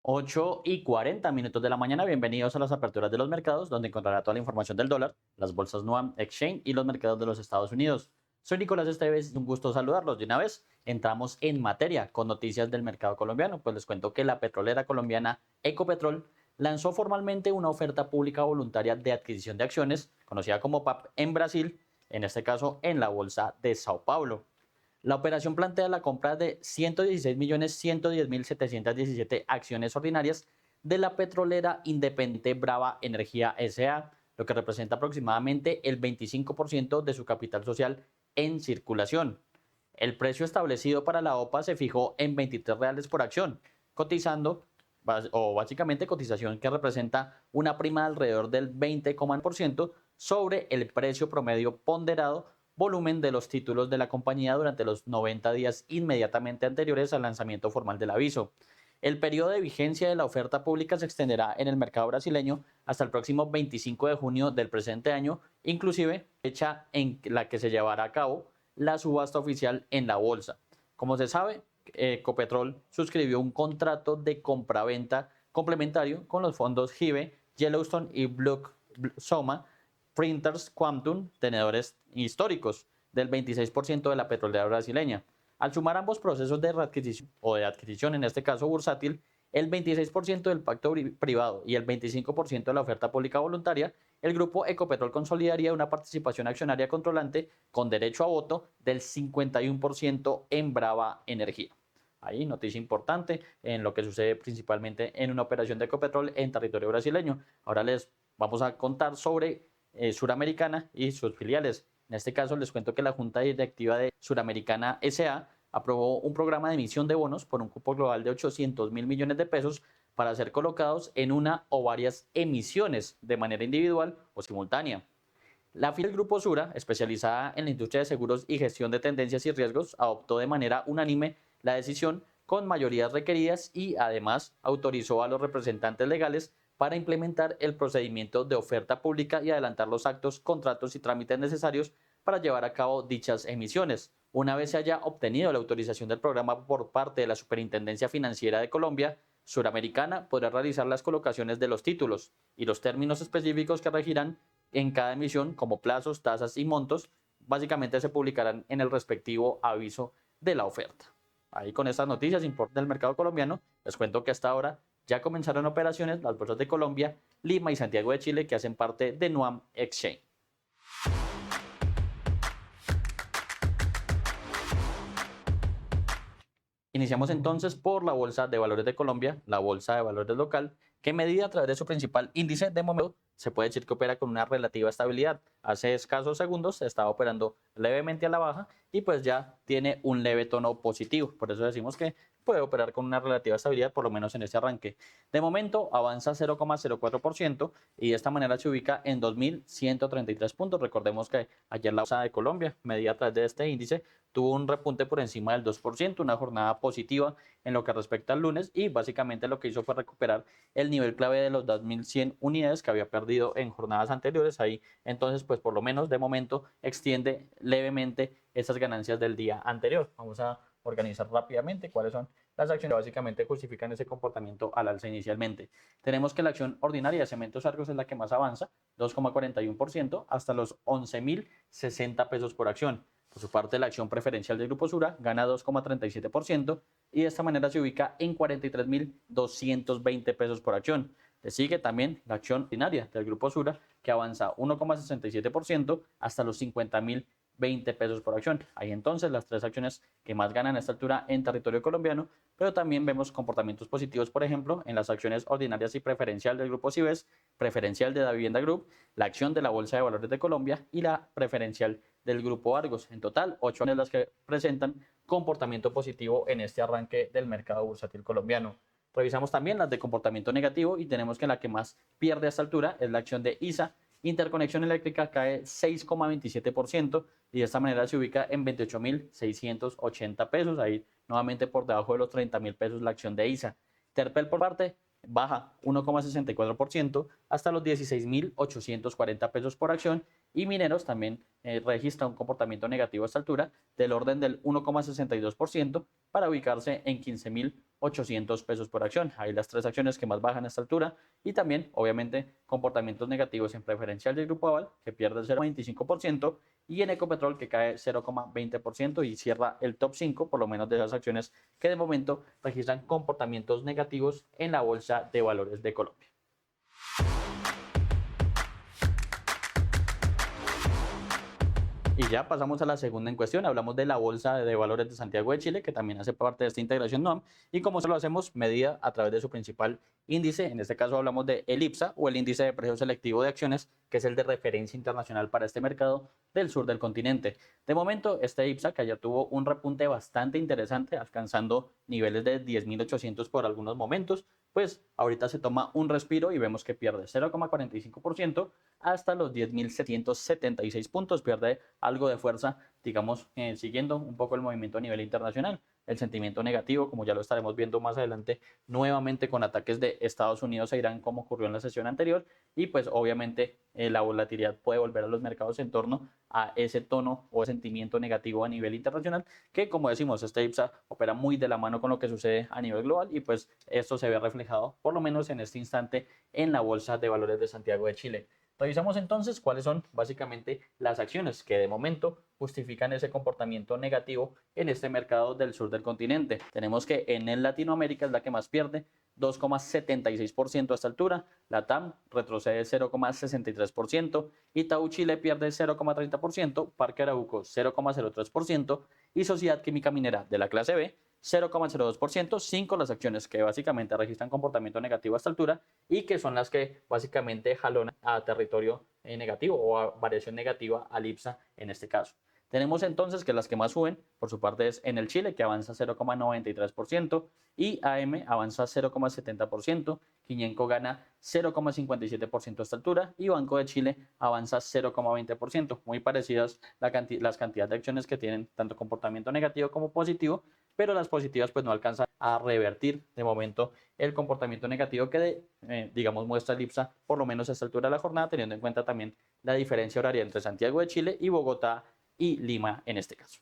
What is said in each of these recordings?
8:40 de la mañana, bienvenidos a las aperturas de los mercados, donde encontrará toda la información del dólar, las bolsas Nuam Exchange y los mercados de los Estados Unidos. Soy Nicolás Esteves, un gusto saludarlos. De una vez entramos en materia con noticias del mercado colombiano. Pues les cuento que la petrolera colombiana Ecopetrol lanzó formalmente una oferta pública voluntaria de adquisición de acciones, conocida como PAP, en Brasil, en este caso en la bolsa de Sao Paulo. La operación plantea la compra de 116.110.717 acciones ordinarias de la petrolera independiente Brava Energía S.A., lo que representa aproximadamente el 25% de su capital social en circulación. El precio establecido para la OPA se fijó en 23 reales por acción, cotizando, o básicamente cotización que representa una prima de alrededor del 20% sobre el precio promedio ponderado volumen de los títulos de la compañía durante los 90 días inmediatamente anteriores al lanzamiento formal del aviso. El periodo de vigencia de la oferta pública se extenderá en el mercado brasileño hasta el próximo 25 de junio del presente año, inclusive fecha en la que se llevará a cabo la subasta oficial en la bolsa. Como se sabe, Ecopetrol suscribió un contrato de compraventa complementario con los fondos GIBE, Yellowstone y Blue Soma Printers Quantum, tenedores históricos del 26% de la petrolera brasileña. Al sumar ambos procesos de readquisición o de adquisición, en este caso bursátil, el 26% del pacto privado y el 25% de la oferta pública voluntaria, el grupo Ecopetrol consolidaría una participación accionaria controlante con derecho a voto del 51% en Brava Energía. Ahí, noticia importante en lo que sucede principalmente en una operación de Ecopetrol en territorio brasileño. Ahora les vamos a contar sobre Suramericana y sus filiales. En este caso les cuento que la Junta Directiva de Suramericana S.A. aprobó un programa de emisión de bonos por un cupo global de 800.000 millones de pesos para ser colocados en una o varias emisiones de manera individual o simultánea. La filial del Grupo Sura, especializada en la industria de seguros y gestión de tendencias y riesgos, adoptó de manera unánime la decisión con mayorías requeridas y además autorizó a los representantes legales para implementar el procedimiento de oferta pública y adelantar los actos, contratos y trámites necesarios para llevar a cabo dichas emisiones. Una vez se haya obtenido la autorización del programa por parte de la Superintendencia Financiera de Colombia, Suramericana podrá realizar las colocaciones de los títulos y los términos específicos que regirán en cada emisión, como plazos, tasas y montos, básicamente se publicarán en el respectivo aviso de la oferta. Ahí con estas noticias importantes del mercado colombiano, les cuento que hasta ahora ya comenzaron operaciones las bolsas de Colombia, Lima y Santiago de Chile, que hacen parte de Nuam Exchange. Iniciamos entonces por la Bolsa de Valores de Colombia, la Bolsa de Valores local, que medida a través de su principal índice de momento se puede decir que opera con una relativa estabilidad. Hace escasos segundos se estaba operando levemente a la baja y pues ya tiene un leve tono positivo. Por eso decimos que puede operar con una relativa estabilidad, por lo menos en este arranque. De momento avanza 0,04% y de esta manera se ubica en 2.133 puntos. Recordemos que ayer la Bolsa de Colombia, medida a través de este índice, tuvo un repunte por encima del 2%, una jornada positiva en lo que respecta al lunes y básicamente lo que hizo fue recuperar el nivel clave de los 2.100 unidades que había perdido en jornadas anteriores. Ahí entonces pues por lo menos de momento extiende levemente esas ganancias del día anterior. Vamos a organizar rápidamente cuáles son las acciones que básicamente justifican ese comportamiento al alza inicialmente. Tenemos que la acción ordinaria de Cementos Argos es la que más avanza, 2,41% hasta los 11.060 pesos por acción. Por su parte, la acción preferencial del Grupo Sura gana 2,37% y de esta manera se ubica en 43.220 pesos por acción. Le sigue también la acción ordinaria del Grupo Sura, que avanza 1,67% hasta los 50.020 pesos por acción. Hay entonces las tres acciones que más ganan a esta altura en territorio colombiano, pero también vemos comportamientos positivos, por ejemplo, en las acciones ordinarias y preferencial del Grupo Cibes, preferencial de Davivienda Group, la acción de la Bolsa de Valores de Colombia y la preferencial del Grupo Argos. En total, 8 acciones las que presentan comportamiento positivo en este arranque del mercado bursátil colombiano. Revisamos también las de comportamiento negativo y tenemos que la que más pierde a esta altura es la acción de ISA. Interconexión Eléctrica cae 6,27% y de esta manera se ubica en 28.680 pesos. Ahí nuevamente por debajo de los 30.000 pesos la acción de ISA. Terpel por parte baja 1,64% hasta los 16.840 pesos por acción y Mineros también registra un comportamiento negativo a esta altura del orden del 1,62% para ubicarse en 15.800 800 pesos por acción. Hay las tres acciones que más bajan a esta altura y también, obviamente, comportamientos negativos en preferencial del Grupo Aval, que pierde el 0,25%, y en Ecopetrol, que cae 0,20% y cierra el top 5, por lo menos de esas acciones que de momento registran comportamientos negativos en la Bolsa de Valores de Colombia. Y ya pasamos a la segunda en cuestión. Hablamos de la Bolsa de Valores de Santiago de Chile, que también hace parte de esta integración NOAM. Y como se lo hacemos, medida a través de su principal índice. En este caso hablamos de el IPSA, o el índice de precio selectivo de acciones, que es el de referencia internacional para este mercado del sur del continente. De momento, este IPSA, que ya tuvo un repunte bastante interesante, alcanzando niveles de 10.800 por algunos momentos, pues ahorita se toma un respiro y vemos que pierde 0,45% hasta los 10.776 puntos, pierde algo de fuerza, digamos, siguiendo un poco el movimiento a nivel internacional. El sentimiento negativo, como ya lo estaremos viendo más adelante, nuevamente con ataques de Estados Unidos a Irán, como ocurrió en la sesión anterior, y pues obviamente la volatilidad puede volver a los mercados en torno a ese tono o sentimiento negativo a nivel internacional, que como decimos, este IPSA opera muy de la mano con lo que sucede a nivel global, y pues esto se ve reflejado, por lo menos en este instante, en la Bolsa de Valores de Santiago de Chile. Revisamos entonces cuáles son básicamente las acciones que de momento justifican ese comportamiento negativo en este mercado del sur del continente. Tenemos que en el Latinoamérica es la que más pierde, 2,76% a esta altura, la TAM retrocede 0,63%, Itaú Chile pierde 0,30%, Parque Arauco 0,03% y Sociedad Química Minera de la clase B 0,02%, 5 las acciones que básicamente registran comportamiento negativo a esta altura y que son las que básicamente jalonan a territorio negativo o a variación negativa al IPSA en este caso. Tenemos entonces que las que más suben, por su parte, es en el Chile, que avanza 0,93%, y AM avanza 0,70%, Quiñenco gana 0,57% a esta altura, y Banco de Chile avanza 0,20%. Muy parecidas las cantidades de acciones que tienen tanto comportamiento negativo como positivo, pero las positivas pues no alcanzan a revertir de momento el comportamiento negativo que digamos muestra el IPSA, por lo menos a esta altura de la jornada, teniendo en cuenta también la diferencia horaria entre Santiago de Chile y Bogotá y Lima en este caso.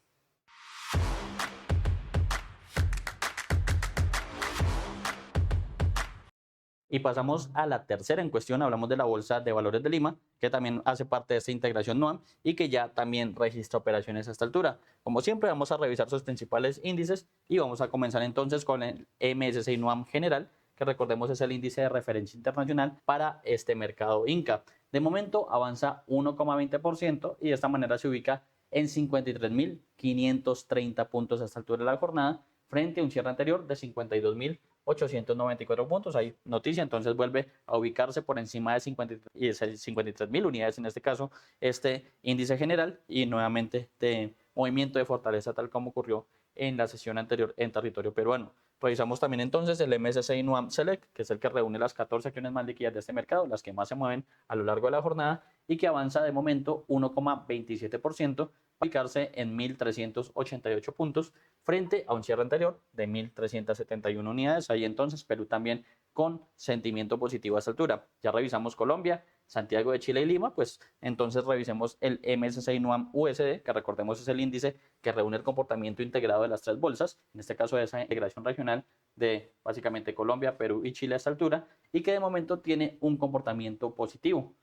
Y pasamos a la tercera en cuestión, hablamos de la Bolsa de Valores de Lima, que también hace parte de esta integración NOAM y que ya también registra operaciones a esta altura. Como siempre, vamos a revisar sus principales índices y vamos a comenzar entonces con el MSCI NOAM general, que recordemos es el índice de referencia internacional para este mercado Inca. De momento avanza 1,20% y de esta manera se ubica en 53.530 puntos a esta altura de la jornada, frente a un cierre anterior de 52.894 puntos. Hay noticia, entonces vuelve a ubicarse por encima de 53.000 unidades, en este caso, este índice general, y nuevamente de movimiento de fortaleza, tal como ocurrió en la sesión anterior en territorio peruano. Revisamos también entonces el MSCI NUAM Select, que es el que reúne las 14 acciones más líquidas de este mercado, las que más se mueven a lo largo de la jornada y que avanza de momento 1,27%, ubicarse en 1.388 puntos frente a un cierre anterior de 1.371 unidades. Ahí entonces Perú también con sentimiento positivo a esta altura. Ya revisamos Colombia, Santiago de Chile y Lima, pues entonces revisemos el MSCI NUAM USD, que recordemos es el índice que reúne el comportamiento integrado de las tres bolsas, en este caso de esa integración regional de básicamente Colombia, Perú y Chile a esta altura, y que de momento tiene un comportamiento positivo.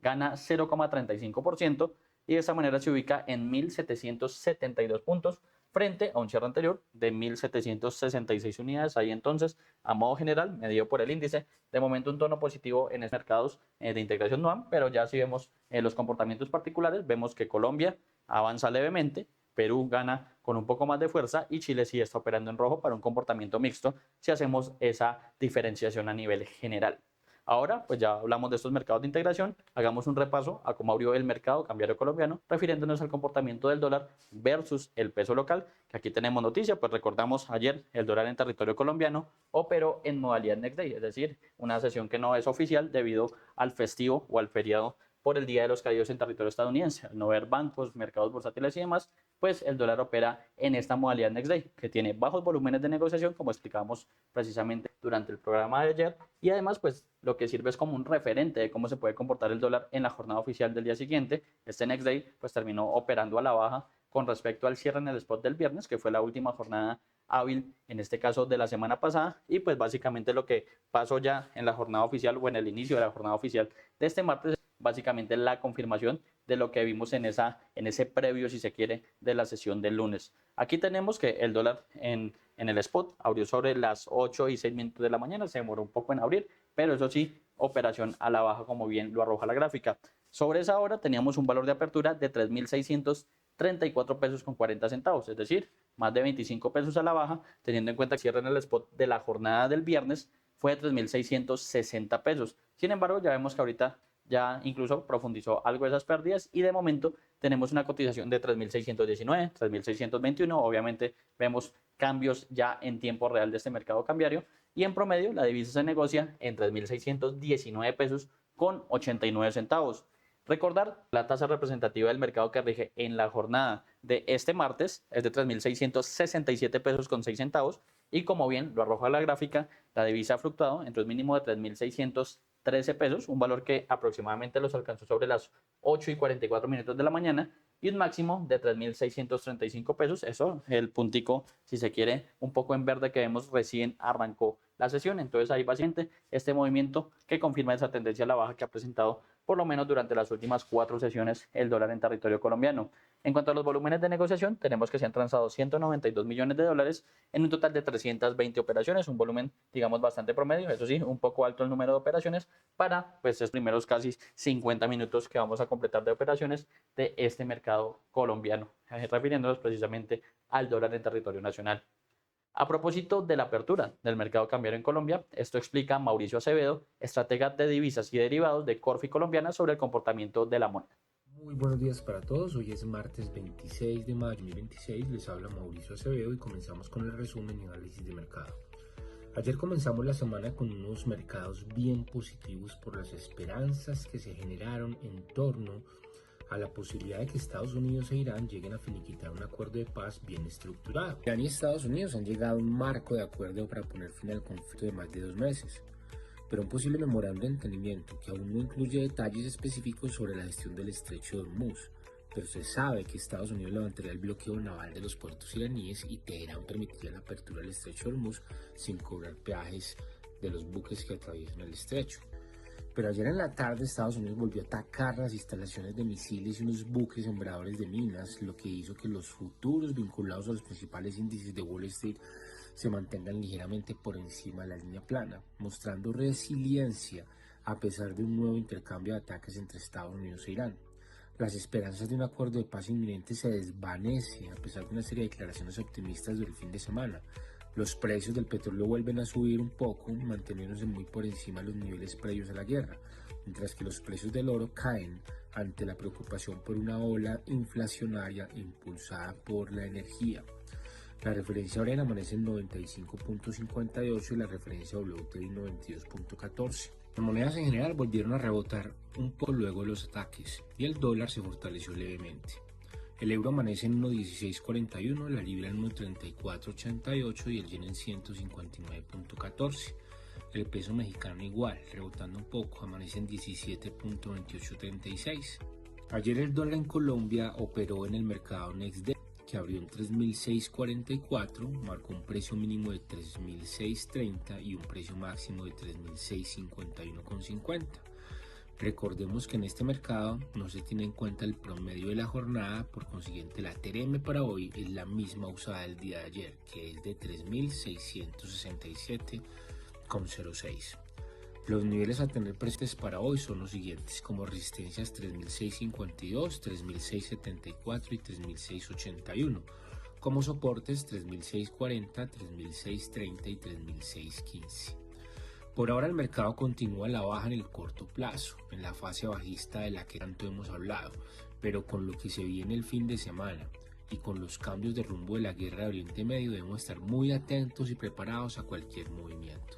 Gana 0,35% y de esta manera se ubica en 1.772 puntos frente a un cierre anterior de 1.766 unidades. Ahí entonces, a modo general, medido por el índice, de momento un tono positivo en los mercados de integración NOAM, pero ya si vemos los comportamientos particulares, vemos que Colombia avanza levemente, Perú gana con un poco más de fuerza y Chile sí está operando en rojo para un comportamiento mixto si hacemos esa diferenciación a nivel general. Ahora, pues ya hablamos de estos mercados de integración, hagamos un repaso a cómo abrió el mercado cambiario colombiano, refiriéndonos al comportamiento del dólar versus el peso local, que aquí tenemos noticia, pues recordamos ayer el dólar en territorio colombiano operó en modalidad next day, es decir, una sesión que no es oficial debido al festivo o al feriado por el Día de los Caídos en territorio estadounidense. Al no ver bancos, mercados bursátiles y demás, pues el dólar opera en esta modalidad next day, que tiene bajos volúmenes de negociación, como explicábamos precisamente durante el programa de ayer, y además pues lo que sirve es como un referente de cómo se puede comportar el dólar en la jornada oficial del día siguiente. Este next day pues terminó operando a la baja con respecto al cierre en el spot del viernes, que fue la última jornada hábil, en este caso de la semana pasada, y pues básicamente lo que pasó ya en la jornada oficial o en el inicio de la jornada oficial de este martes es básicamente la confirmación de lo que vimos en ese previo, si se quiere, de la sesión del lunes. Aquí tenemos que el dólar en el spot abrió sobre las 8:06 de la mañana, se demoró un poco en abrir, pero eso sí, operación a la baja, como bien lo arroja la gráfica. Sobre esa hora teníamos un valor de apertura de 3.634 pesos con 40 centavos, es decir, más de 25 pesos a la baja, teniendo en cuenta que cierre en el spot de la jornada del viernes fue de 3.660 pesos. Sin embargo, ya vemos que ahorita ya incluso profundizó algo esas pérdidas y de momento tenemos una cotización de 3.619, 3.621. Obviamente vemos cambios ya en tiempo real de este mercado cambiario y en promedio la divisa se negocia en 3.619 pesos con 89 centavos. Recordar, la tasa representativa del mercado que rige en la jornada de este martes es de 3.667 pesos con 6 centavos y como bien lo arroja la gráfica, la divisa ha fluctuado entre un mínimo de 3.613 pesos, un valor que aproximadamente los alcanzó sobre las 8:44 de la mañana, y un máximo de 3.635 pesos, eso, el puntico, si se quiere, un poco en verde que vemos recién arrancó la sesión. Entonces ahí básicamente este movimiento que confirma esa tendencia a la baja que ha presentado por lo menos durante las últimas 4 sesiones el dólar en territorio colombiano. En cuanto a los volúmenes de negociación, tenemos que se han transado 192 millones de dólares en un total de 320 operaciones, un volumen, digamos, bastante promedio, eso sí, un poco alto el número de operaciones para pues estos primeros casi 50 minutos que vamos a completar de operaciones de este mercado colombiano, refiriéndonos precisamente al dólar en territorio nacional. A propósito de la apertura del mercado cambiario en Colombia, esto explica Mauricio Acevedo, estratega de divisas y derivados de Corfi Colombiana, sobre el comportamiento de la moneda. Muy buenos días para todos, hoy es martes 26 de mayo de 2026, les habla Mauricio Acevedo y comenzamos con el resumen y análisis de mercado. Ayer comenzamos la semana con unos mercados bien positivos por las esperanzas que se generaron en torno a la posibilidad de que Estados Unidos e Irán lleguen a finiquitar un acuerdo de paz bien estructurado. Irán y Estados Unidos han llegado a un marco de acuerdo para poner fin al conflicto de más de 2 meses, pero un posible memorando de entendimiento que aún no incluye detalles específicos sobre la gestión del estrecho de Hormuz, pero se sabe que Estados Unidos levantaría el bloqueo naval de los puertos iraníes y Teherán permitiría la apertura del estrecho de Hormuz sin cobrar peajes de los buques que atraviesan el estrecho. Pero ayer en la tarde Estados Unidos volvió a atacar las instalaciones de misiles y unos buques sembradores de minas, lo que hizo que los futuros vinculados a los principales índices de Wall Street se mantengan ligeramente por encima de la línea plana, mostrando resiliencia a pesar de un nuevo intercambio de ataques entre Estados Unidos e Irán. Las esperanzas de un acuerdo de paz inminente se desvanecen a pesar de una serie de declaraciones optimistas del fin de semana. Los precios del petróleo vuelven a subir un poco, manteniéndose muy por encima de los niveles previos a la guerra, mientras que los precios del oro caen ante la preocupación por una ola inflacionaria impulsada por la energía. La referencia Brent amanece en 95.58 y la referencia WTI 92.14. Las monedas en general volvieron a rebotar un poco luego de los ataques y el dólar se fortaleció levemente. El euro amanece en 1.1641, la libra en 1.3488 y el yen en 159.14. El peso mexicano igual, rebotando un poco, amanece en 17.2836. Ayer el dólar en Colombia operó en el mercado NextDay, que abrió en 3.644, marcó un precio mínimo de 3.630 y un precio máximo de 3.651,50. Recordemos que en este mercado no se tiene en cuenta el promedio de la jornada, por consiguiente la TRM para hoy es la misma usada del día de ayer, que es de 3.667,06. Los niveles a tener presentes para hoy son los siguientes, como resistencias 3.652, 3.674 y 3.681, como soportes 3.640, 3.630 y 3.615. Por ahora el mercado continúa a la baja en el corto plazo, en la fase bajista de la que tanto hemos hablado, pero con lo que se viene el fin de semana y con los cambios de rumbo de la guerra de Oriente Medio debemos estar muy atentos y preparados a cualquier movimiento.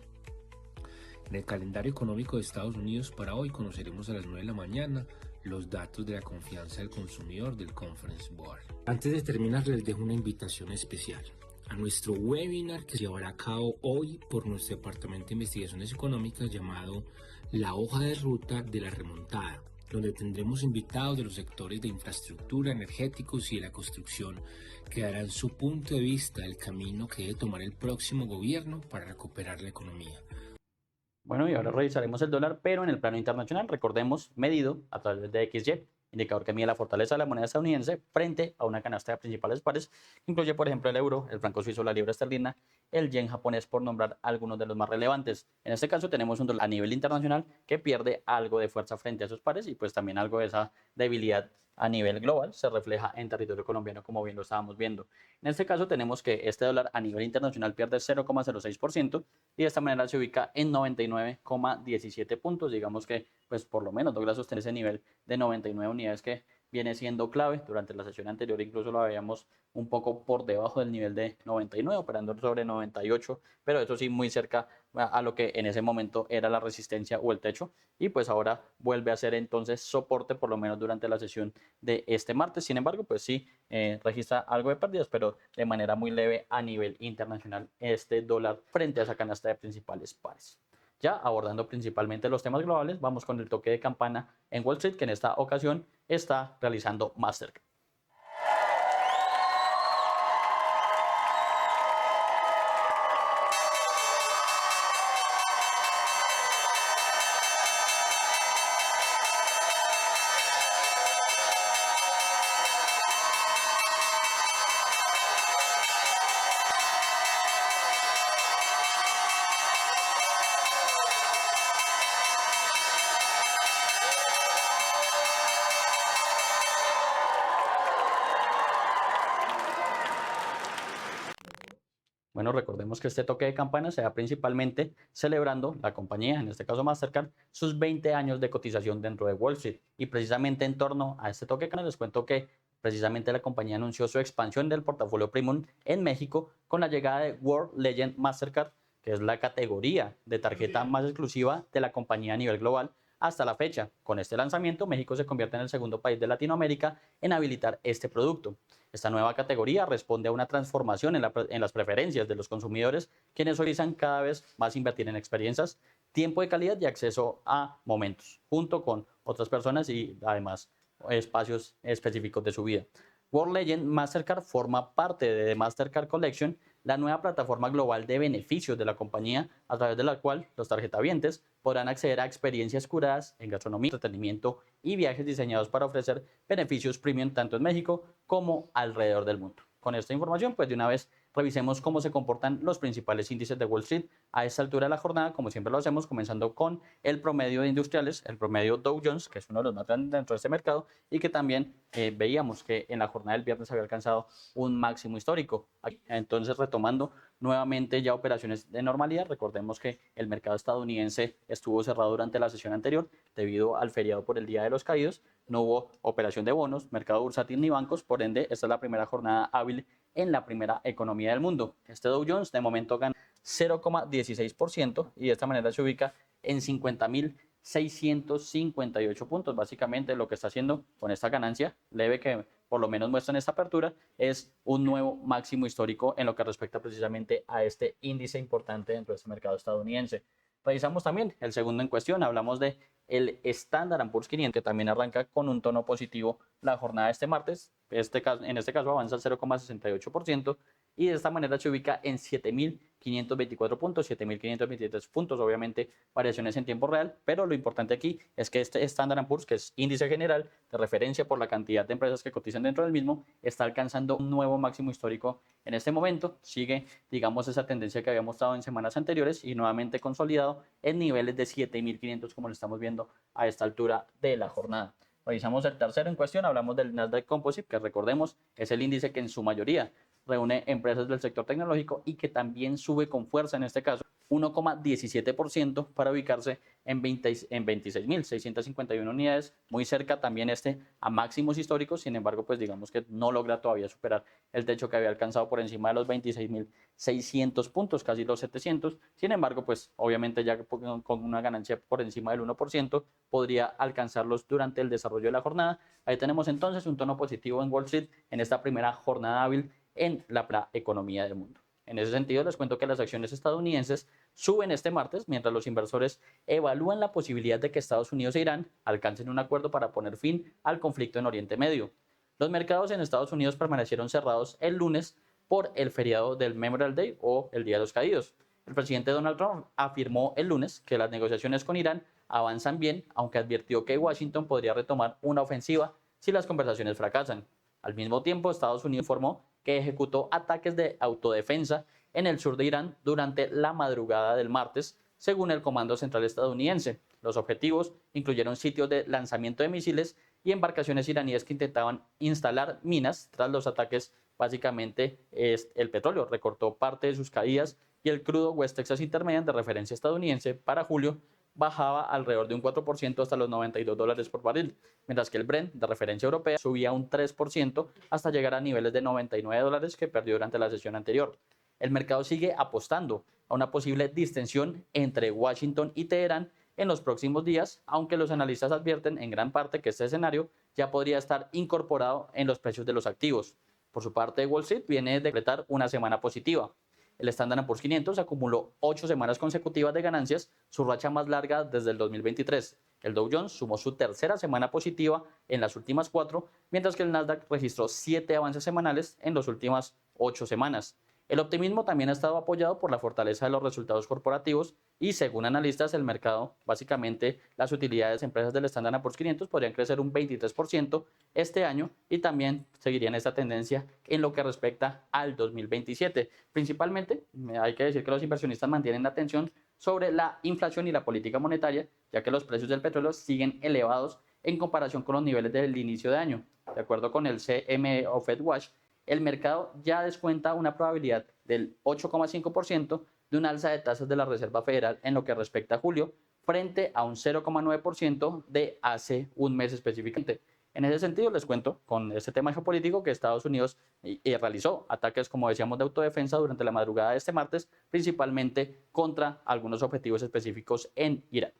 En el calendario económico de Estados Unidos para hoy conoceremos a las 9 de la mañana los datos de la confianza del consumidor del Conference Board. Antes de terminar les dejo una invitación especial a nuestro webinar que se llevará a cabo hoy por nuestro Departamento de Investigaciones Económicas llamado La Hoja de Ruta de la Remontada. donde tendremos invitados de los sectores de infraestructura, energéticos y de la construcción, que darán su punto de vista del camino que debe tomar el próximo gobierno para recuperar la economía. Bueno, y ahora revisaremos el dólar, pero en el plano internacional, recordemos, medido a través de XY, indicador que mide la fortaleza de la moneda estadounidense frente a una canasta de principales pares, que incluye, por ejemplo, el euro, el franco suizo, la libra esterlina, el yen japonés, por nombrar algunos de los más relevantes. En este caso tenemos un dólar a nivel internacional que pierde algo de fuerza frente a sus pares y pues también algo de esa debilidad a nivel global se refleja en territorio colombiano, como bien lo estábamos viendo. En este caso tenemos que este dólar a nivel internacional pierde 0,06% y de esta manera se ubica en 99,17 puntos. Digamos que pues por lo menos logra sostener ese nivel de 99 unidades que viene siendo clave. Durante la sesión anterior incluso lo veíamos un poco por debajo del nivel de 99, operando sobre 98, pero eso sí muy cerca a lo que en ese momento era la resistencia o el techo, y pues ahora vuelve a ser entonces soporte por lo menos durante la sesión de este martes. Sin embargo, pues sí registra algo de pérdidas, pero de manera muy leve a nivel internacional este dólar frente a esa canasta de principales pares. Ya abordando principalmente los temas globales, vamos con el toque de campana en Wall Street, que en esta ocasión está realizando Mastercard. Bueno, recordemos que este toque de campana se da principalmente celebrando la compañía, en este caso Mastercard, sus 20 años de cotización dentro de Wall Street. Y precisamente en torno a este toque de campana les cuento que precisamente la compañía anunció su expansión del portafolio premium en México con la llegada de World Legend Mastercard, que es la categoría de tarjeta más exclusiva de la compañía a nivel global hasta la fecha. Con este lanzamiento, México se convierte en el segundo país de Latinoamérica en habilitar este producto. Esta nueva categoría responde a una transformación en las preferencias de los consumidores, quienes solicitan cada vez más invertir en experiencias, tiempo de calidad y acceso a momentos, junto con otras personas y además espacios específicos de su vida. World Legend Mastercard forma parte de The Mastercard Collection, la nueva plataforma global de beneficios de la compañía, a través de la cual los tarjetavientes podrán acceder a experiencias curadas en gastronomía, entretenimiento y viajes diseñados para ofrecer beneficios premium tanto en México como alrededor del mundo. Con esta información, pues de una vez revisemos cómo se comportan los principales índices de Wall Street a esta altura de la jornada, como siempre lo hacemos, comenzando con el promedio de industriales, el promedio Dow Jones, que es uno de los más grandes dentro de este mercado y que también veíamos que en la jornada del viernes había alcanzado un máximo histórico. Entonces, retomando nuevamente ya operaciones de normalidad, recordemos que el mercado estadounidense estuvo cerrado durante la sesión anterior debido al feriado por el Día de los Caídos, no hubo operación de bonos, mercado bursátil ni bancos, por ende esta es la primera jornada hábil en la primera economía del mundo. Este Dow Jones de momento gana 0,16% y de esta manera se ubica en 50.658 puntos. Básicamente lo que está haciendo con esta ganancia leve que por lo menos muestra en esta apertura es un nuevo máximo histórico en lo que respecta precisamente a este índice importante dentro de este mercado estadounidense. Revisamos también el segundo en cuestión, hablamos de el Standard & Poor's 500, que también arranca con un tono positivo la jornada de este martes. En este caso avanza al 0,68% y de esta manera se ubica en 7.524 puntos, 7.523 puntos, obviamente variaciones en tiempo real, pero lo importante aquí es que este Standard & Poor's, que es índice general de referencia por la cantidad de empresas que cotizan dentro del mismo, está alcanzando un nuevo máximo histórico en este momento. Sigue, digamos, esa tendencia que había mostrado en semanas anteriores y nuevamente consolidado en niveles de 7.500, como lo estamos viendo a esta altura de la jornada. Revisamos el tercero en cuestión, hablamos del Nasdaq Composite, que recordemos es el índice que en su mayoría reúne empresas del sector tecnológico y que también sube con fuerza en este caso 1,17% para ubicarse en 26.651 unidades, muy cerca también a máximos históricos. Sin embargo, pues digamos que no logra todavía superar el techo que había alcanzado por encima de los 26.600 puntos, casi los 700. Sin embargo, pues obviamente ya con una ganancia por encima del 1% podría alcanzarlos durante el desarrollo de la jornada. Ahí tenemos entonces un tono positivo en Wall Street en esta primera jornada hábil en la economía del mundo. En ese sentido, les cuento que las acciones estadounidenses suben este martes mientras los inversores evalúan la posibilidad de que Estados Unidos e Irán alcancen un acuerdo para poner fin al conflicto en Oriente Medio. Los mercados en Estados Unidos permanecieron cerrados el lunes por el feriado del Memorial Day o el Día de los Caídos. El presidente Donald Trump afirmó el lunes que las negociaciones con Irán avanzan bien, aunque advirtió que Washington podría retomar una ofensiva si las conversaciones fracasan. Al mismo tiempo, Estados Unidos informó que ejecutó ataques de autodefensa en el sur de Irán durante la madrugada del martes, según el Comando Central estadounidense. Los objetivos incluyeron sitios de lanzamiento de misiles y embarcaciones iraníes que intentaban instalar minas tras los ataques. Básicamente, el petróleo recortó parte de sus caídas y el crudo West Texas Intermediate de referencia estadounidense para julio bajaba alrededor de un 4% hasta los $92 por barril, mientras que el Brent de referencia europea subía un 3% hasta llegar a niveles de $99 que perdió durante la sesión anterior. El mercado sigue apostando a una posible distensión entre Washington y Teherán en los próximos días, aunque los analistas advierten en gran parte que este escenario ya podría estar incorporado en los precios de los activos. Por su parte, Wall Street viene de decretar una semana positiva. El Standard & Poor's 500 acumuló 8 semanas consecutivas de ganancias, su racha más larga desde el 2023. El Dow Jones sumó su tercera semana positiva en las últimas 4, mientras que el Nasdaq registró 7 avances semanales en las últimas 8 semanas. El optimismo también ha estado apoyado por la fortaleza de los resultados corporativos y, según analistas, el mercado, básicamente las utilidades de empresas del Standard & Poor's 500 podrían crecer un 23% este año y también seguirían esta tendencia en lo que respecta al 2027. Principalmente, hay que decir que los inversionistas mantienen la atención sobre la inflación y la política monetaria, ya que los precios del petróleo siguen elevados en comparación con los niveles del inicio de año. De acuerdo con el CME o FedWatch, el mercado ya descuenta una probabilidad del 8,5% de un alza de tasas de la Reserva Federal en lo que respecta a julio, frente a un 0,9% de hace un mes específicamente. En ese sentido, les cuento con este tema geopolítico que Estados Unidos realizó ataques, como decíamos, de autodefensa durante la madrugada de este martes, principalmente contra algunos objetivos específicos en Irán.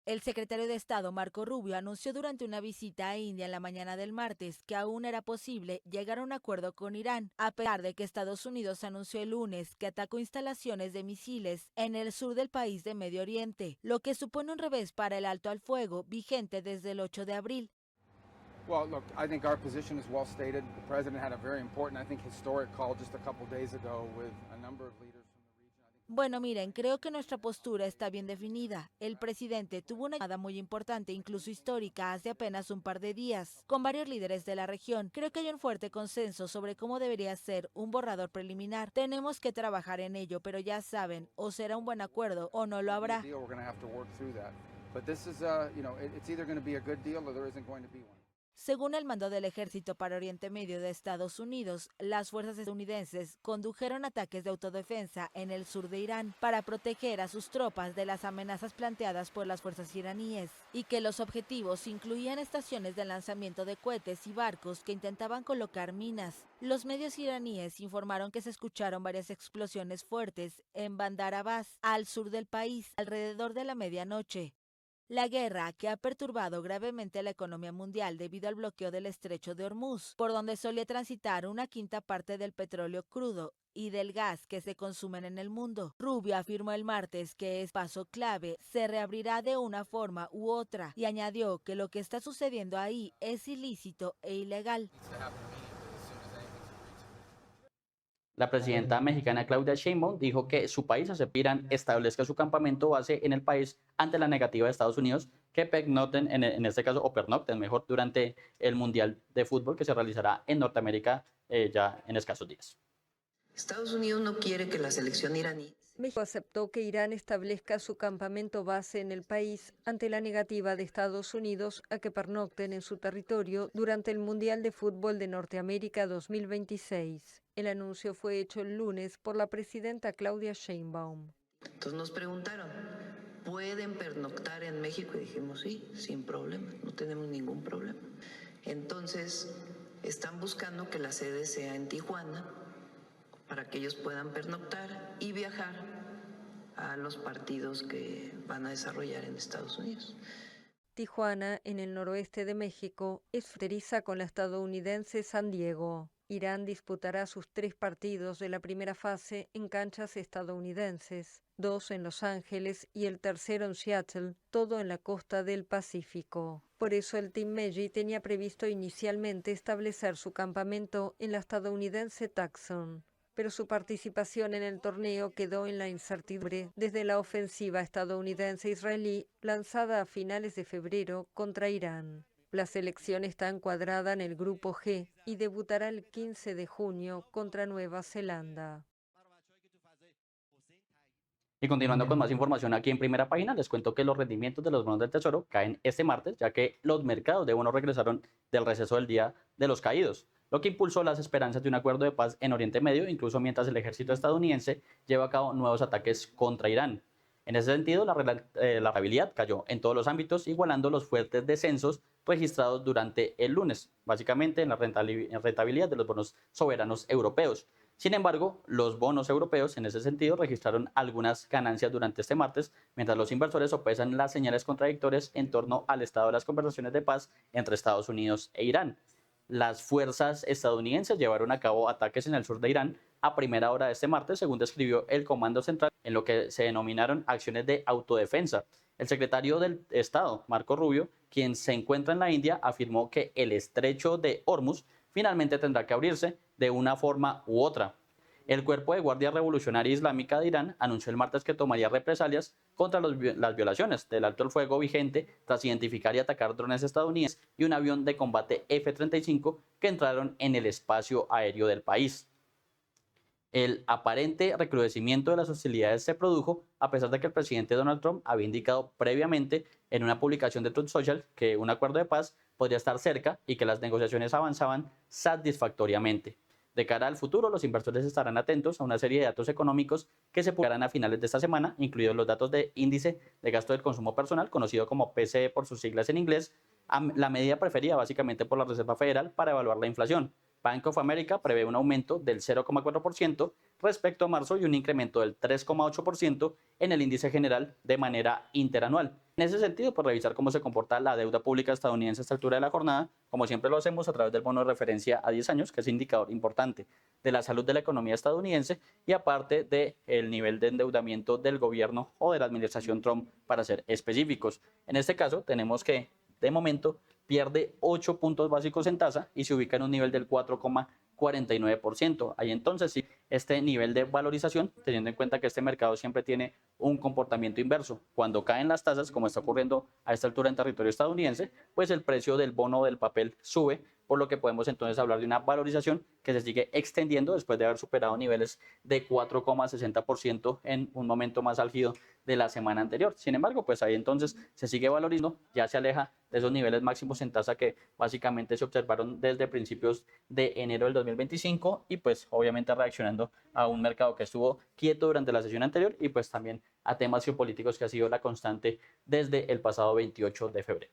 El secretario de Estado, Marco Rubio, anunció durante una visita a India en la mañana del martes que aún era posible llegar a un acuerdo con Irán, a pesar de que Estados Unidos anunció el lunes que atacó instalaciones de misiles en el sur del país de Medio Oriente, lo que supone un revés para el alto al fuego vigente desde el 8 de abril. Well, look, I think our position is well stated. The president had a very important, I think, historic call just a couple days ago with a number of leaders. Bueno, miren, creo que nuestra postura está bien definida. El presidente tuvo una llamada muy importante, incluso histórica, hace apenas un par de días, con varios líderes de la región. Creo que hay un fuerte consenso sobre cómo debería ser un borrador preliminar. Tenemos que trabajar en ello, pero ya saben, o será un buen acuerdo o no lo habrá. Según el mando del Ejército para Oriente Medio de Estados Unidos, las fuerzas estadounidenses condujeron ataques de autodefensa en el sur de Irán para proteger a sus tropas de las amenazas planteadas por las fuerzas iraníes, y que los objetivos incluían estaciones de lanzamiento de cohetes y barcos que intentaban colocar minas. Los medios iraníes informaron que se escucharon varias explosiones fuertes en Bandar Abbas, al sur del país, alrededor de la medianoche. La guerra, que ha perturbado gravemente la economía mundial debido al bloqueo del estrecho de Hormuz, por donde solía transitar una quinta parte del petróleo crudo y del gas que se consumen en el mundo. Rubio afirmó el martes que es paso clave, se reabrirá de una forma u otra, y añadió que lo que está sucediendo ahí es ilícito e ilegal. La presidenta mexicana Claudia Sheinbaum dijo que su país Irán establezca su campamento base en el país ante la negativa de Estados Unidos que pernocten, en este caso, o pernocten mejor, durante el Mundial de Fútbol que se realizará en Norteamérica ya en escasos días. Estados Unidos no quiere que la selección iraní. México aceptó que Irán establezca su campamento base en el país ante la negativa de Estados Unidos a que pernocten en su territorio durante el Mundial de Fútbol de Norteamérica 2026. El anuncio fue hecho el lunes por la presidenta Claudia Sheinbaum. Entonces nos preguntaron, ¿pueden pernoctar en México? Y dijimos, sí, sin problema, no tenemos ningún problema. Entonces están buscando que la sede sea en Tijuana, para que ellos puedan pernoctar y viajar a los partidos que van a desarrollar en Estados Unidos. Tijuana, en el noroeste de México, es fronteriza con la estadounidense San Diego. Irán disputará sus 3 partidos de la primera fase en canchas estadounidenses, 2 en Los Ángeles y el tercero en Seattle, todo en la costa del Pacífico. Por eso el Team Meggi tenía previsto inicialmente establecer su campamento en la estadounidense Tucson, pero su participación en el torneo quedó en la incertidumbre desde la ofensiva estadounidense-israelí lanzada a finales de febrero contra Irán. La selección está encuadrada en el Grupo G y debutará el 15 de junio contra Nueva Zelanda. Y continuando con más información aquí en Primera Página, les cuento que los rendimientos de los bonos del Tesoro caen este martes, ya que los mercados de bonos regresaron del receso del Día de los Caídos, lo que impulsó las esperanzas de un acuerdo de paz en Oriente Medio, incluso mientras el ejército estadounidense lleva a cabo nuevos ataques contra Irán. En ese sentido, la rentabilidad cayó en todos los ámbitos, igualando los fuertes descensos registrados durante el lunes, básicamente en la rentabilidad de los bonos soberanos europeos. Sin embargo, los bonos europeos en ese sentido registraron algunas ganancias durante este martes, mientras los inversores sopesan las señales contradictorias en torno al estado de las conversaciones de paz entre Estados Unidos e Irán. Las fuerzas estadounidenses llevaron a cabo ataques en el sur de Irán a primera hora de este martes, según describió el Comando Central, en lo que se denominaron acciones de autodefensa. El secretario del Estado, Marco Rubio, quien se encuentra en la India, afirmó que el estrecho de Hormuz finalmente tendrá que abrirse de una forma u otra. El Cuerpo de Guardia Revolucionaria Islámica de Irán anunció el martes que tomaría represalias contra las violaciones del alto el fuego vigente tras identificar y atacar drones estadounidenses y un avión de combate F-35 que entraron en el espacio aéreo del país. El aparente recrudecimiento de las hostilidades se produjo a pesar de que el presidente Donald Trump había indicado previamente en una publicación de Truth Social que un acuerdo de paz podría estar cerca y que las negociaciones avanzaban satisfactoriamente. De cara al futuro, los inversores estarán atentos a una serie de datos económicos que se publicarán a finales de esta semana, incluidos los datos de índice de gasto del consumo personal, conocido como PCE por sus siglas en inglés, la medida preferida básicamente por la Reserva Federal para evaluar la inflación. Bank of America prevé un aumento del 0,4% respecto a marzo y un incremento del 3,8% en el índice general de manera interanual. En ese sentido, por revisar cómo se comporta la deuda pública estadounidense a esta altura de la jornada, como siempre lo hacemos a través del bono de referencia a 10 años, que es indicador importante de la salud de la economía estadounidense y aparte del nivel de endeudamiento del gobierno o de la administración Trump, para ser específicos. En este caso, tenemos que, de momento, pierde 8 puntos básicos en tasa y se ubica en un nivel del 4,49%. Ahí entonces sí, este nivel de valorización, teniendo en cuenta que este mercado siempre tiene un comportamiento inverso. Cuando caen las tasas, como está ocurriendo a esta altura en territorio estadounidense, pues el precio del bono del papel sube, por lo que podemos entonces hablar de una valorización que se sigue extendiendo después de haber superado niveles de 4,60% en un momento más álgido de la semana anterior. Sin embargo, pues ahí entonces se sigue valorizando, ya se aleja de esos niveles máximos en tasa que básicamente se observaron desde principios de enero del 2025 y pues obviamente reaccionando a un mercado que estuvo quieto durante la sesión anterior y pues también a temas geopolíticos que ha sido la constante desde el pasado 28 de febrero.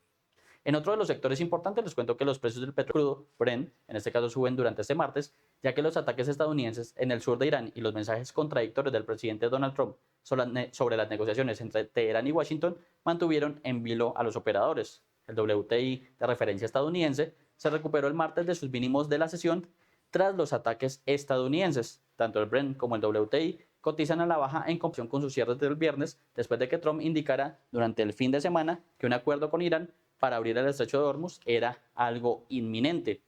En otro de los sectores importantes les cuento que los precios del petróleo crudo, Brent, en este caso suben durante este martes, ya que los ataques estadounidenses en el sur de Irán y los mensajes contradictorios del presidente Donald Trump sobre las negociaciones entre Teherán y Washington mantuvieron en vilo a los operadores. El WTI de referencia estadounidense se recuperó el martes de sus mínimos de la sesión tras los ataques estadounidenses. Tanto el Brent como el WTI cotizan a la baja en comparación con sus cierres del viernes, después de que Trump indicara durante el fin de semana que un acuerdo con Irán para abrir el estrecho de Hormuz era algo inminente.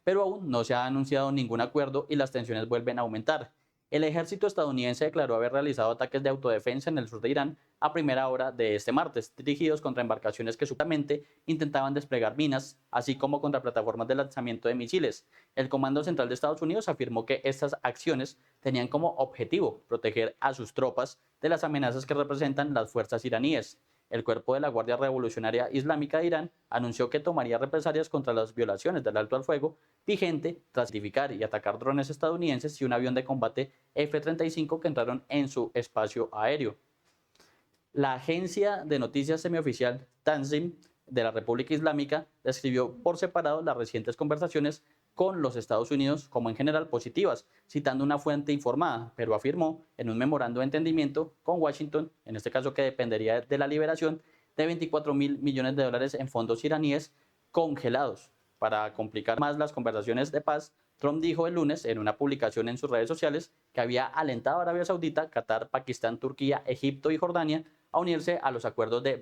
Pero aún no se ha anunciado ningún acuerdo y las tensiones vuelven a aumentar. El ejército estadounidense declaró haber realizado ataques de autodefensa en el sur de Irán a primera hora de este martes, dirigidos contra embarcaciones que supuestamente intentaban desplegar minas, así como contra plataformas de lanzamiento de misiles. El Comando Central de Estados Unidos afirmó que estas acciones tenían como objetivo proteger a sus tropas de las amenazas que representan las fuerzas iraníes. El Cuerpo de la Guardia Revolucionaria Islámica de Irán anunció que tomaría represalias contra las violaciones del alto al fuego vigente tras identificar y atacar drones estadounidenses y un avión de combate F-35 que entraron en su espacio aéreo. La agencia de noticias semioficial Tanzim de la República Islámica describió por separado las recientes conversaciones con los Estados Unidos como en general positivas, citando una fuente informada, pero afirmó en un memorando de entendimiento con Washington, en este caso que dependería de la liberación de 24.000 millones de dólares en fondos iraníes congelados. Para complicar más las conversaciones de paz, Trump dijo el lunes en una publicación en sus redes sociales que había alentado a Arabia Saudita, Qatar, Pakistán, Turquía, Egipto y Jordania a unirse a los acuerdos de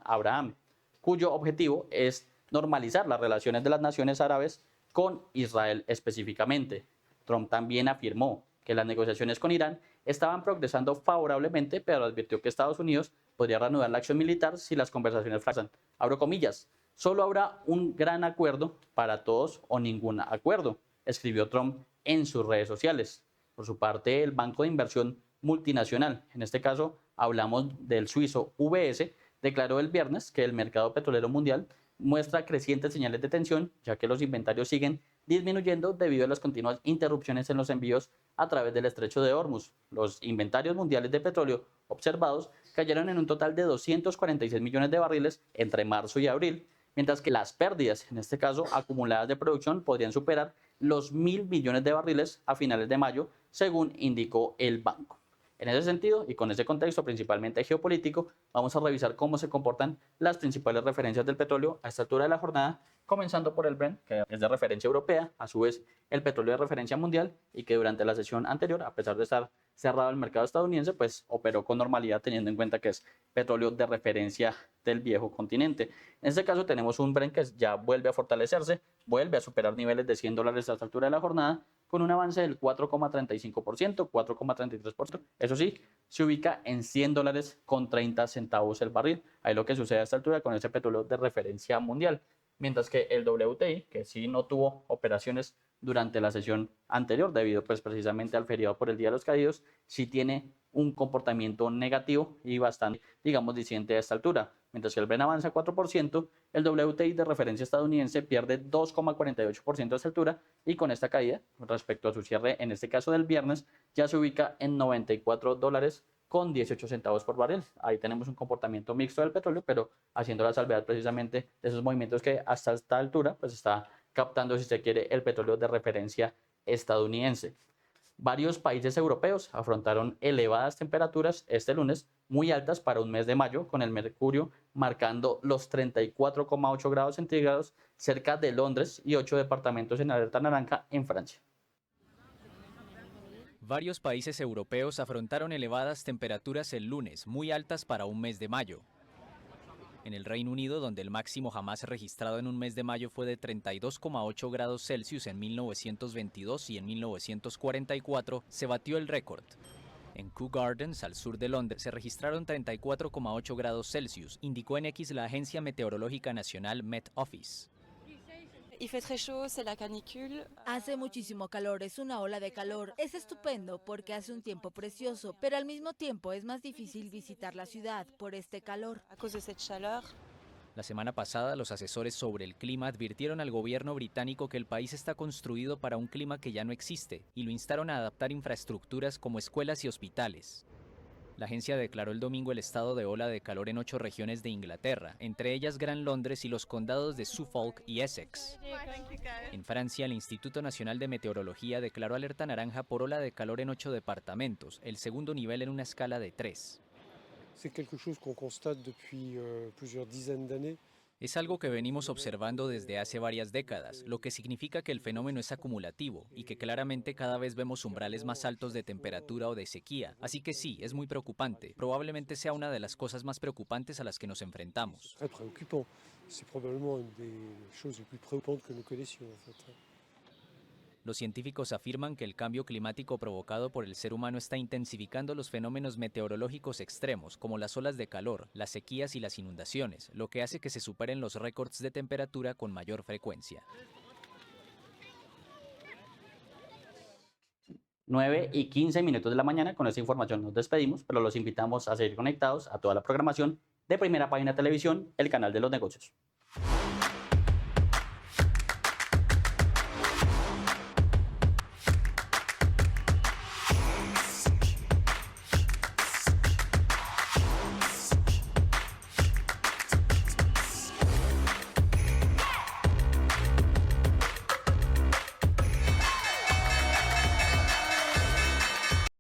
Abraham, cuyo objetivo es normalizar las relaciones de las naciones árabes con Israel específicamente. Trump también afirmó que las negociaciones con Irán estaban progresando favorablemente, pero advirtió que Estados Unidos podría reanudar la acción militar si las conversaciones fracasan. Abro comillas, solo habrá un gran acuerdo para todos o ningún acuerdo, escribió Trump en sus redes sociales. Por su parte, el banco de inversión multinacional, en este caso hablamos del suizo UBS, declaró el viernes que el mercado petrolero mundial muestra crecientes señales de tensión, ya que los inventarios siguen disminuyendo debido a las continuas interrupciones en los envíos a través del estrecho de Hormuz. Los inventarios mundiales de petróleo observados cayeron en un total de 246 millones de barriles entre marzo y abril, mientras que las pérdidas, en este caso acumuladas de producción, podrían superar los 1.000 millones de barriles a finales de mayo, según indicó el banco. En ese sentido, y con ese contexto principalmente geopolítico, vamos a revisar cómo se comportan las principales referencias del petróleo a esta altura de la jornada, comenzando por el Brent, que es de referencia europea, a su vez el petróleo de referencia mundial, y que durante la sesión anterior, a pesar de estar cerrado el mercado estadounidense, pues operó con normalidad teniendo en cuenta que es petróleo de referencia del viejo continente. En este caso tenemos un Brent que ya vuelve a fortalecerse, vuelve a superar niveles de $100 a esta altura de la jornada, con un avance del 4,35%, 4,33%. Eso sí, se ubica en $100 con 30 centavos el barril. Ahí lo que sucede a esta altura con ese petróleo de referencia mundial. Mientras que el WTI, que sí no tuvo operaciones durante la sesión anterior, debido pues precisamente al feriado por el Día de los Caídos, sí tiene un comportamiento negativo y bastante, digamos, disidente a esta altura. Mientras que el Brent avanza 4%, el WTI de referencia estadounidense pierde 2,48% a esta altura, y con esta caída, respecto a su cierre, en este caso del viernes, ya se ubica en $94 con 18 centavos por barril. Ahí tenemos un comportamiento mixto del petróleo, pero haciendo la salvedad precisamente de esos movimientos que hasta esta altura pues está captando, si se quiere, el petróleo de referencia estadounidense. Varios países europeos afrontaron elevadas temperaturas este lunes, muy altas para un mes de mayo, con el mercurio marcando los 34,8 grados centígrados cerca de Londres y 8 departamentos en alerta naranja en Francia. Varios países europeos afrontaron elevadas temperaturas el lunes, muy altas para un mes de mayo. En el Reino Unido, donde el máximo jamás registrado en un mes de mayo fue de 32,8 grados Celsius en 1922 y en 1944, se batió el récord. En Kew Gardens, al sur de Londres, se registraron 34,8 grados Celsius, indicó en X la Agencia Meteorológica Nacional Met Office. Hace muchísimo calor, es una ola de calor. Es estupendo porque hace un tiempo precioso, pero al mismo tiempo es más difícil visitar la ciudad por este calor. La semana pasada, los asesores sobre el clima advirtieron al gobierno británico que el país está construido para un clima que ya no existe y lo instaron a adaptar infraestructuras como escuelas y hospitales. La agencia declaró el domingo el estado de ola de calor en 8 regiones de Inglaterra, entre ellas Gran Londres y los condados de Suffolk y Essex. En Francia, el Instituto Nacional de Meteorología declaró alerta naranja por ola de calor en 8 departamentos, el segundo nivel en una escala de 3. Es algo que venimos observando desde hace varias décadas, lo que significa que el fenómeno es acumulativo y que claramente cada vez vemos umbrales más altos de temperatura o de sequía. Así que sí, es muy preocupante. Probablemente sea una de las cosas más preocupantes a las que nos enfrentamos. Los científicos afirman que el cambio climático provocado por el ser humano está intensificando los fenómenos meteorológicos extremos, como las olas de calor, las sequías y las inundaciones, lo que hace que se superen los récords de temperatura con mayor frecuencia. 9:15 de la mañana, con esta información nos despedimos, pero los invitamos a seguir conectados a toda la programación de Primera Página Televisión, el canal de los negocios.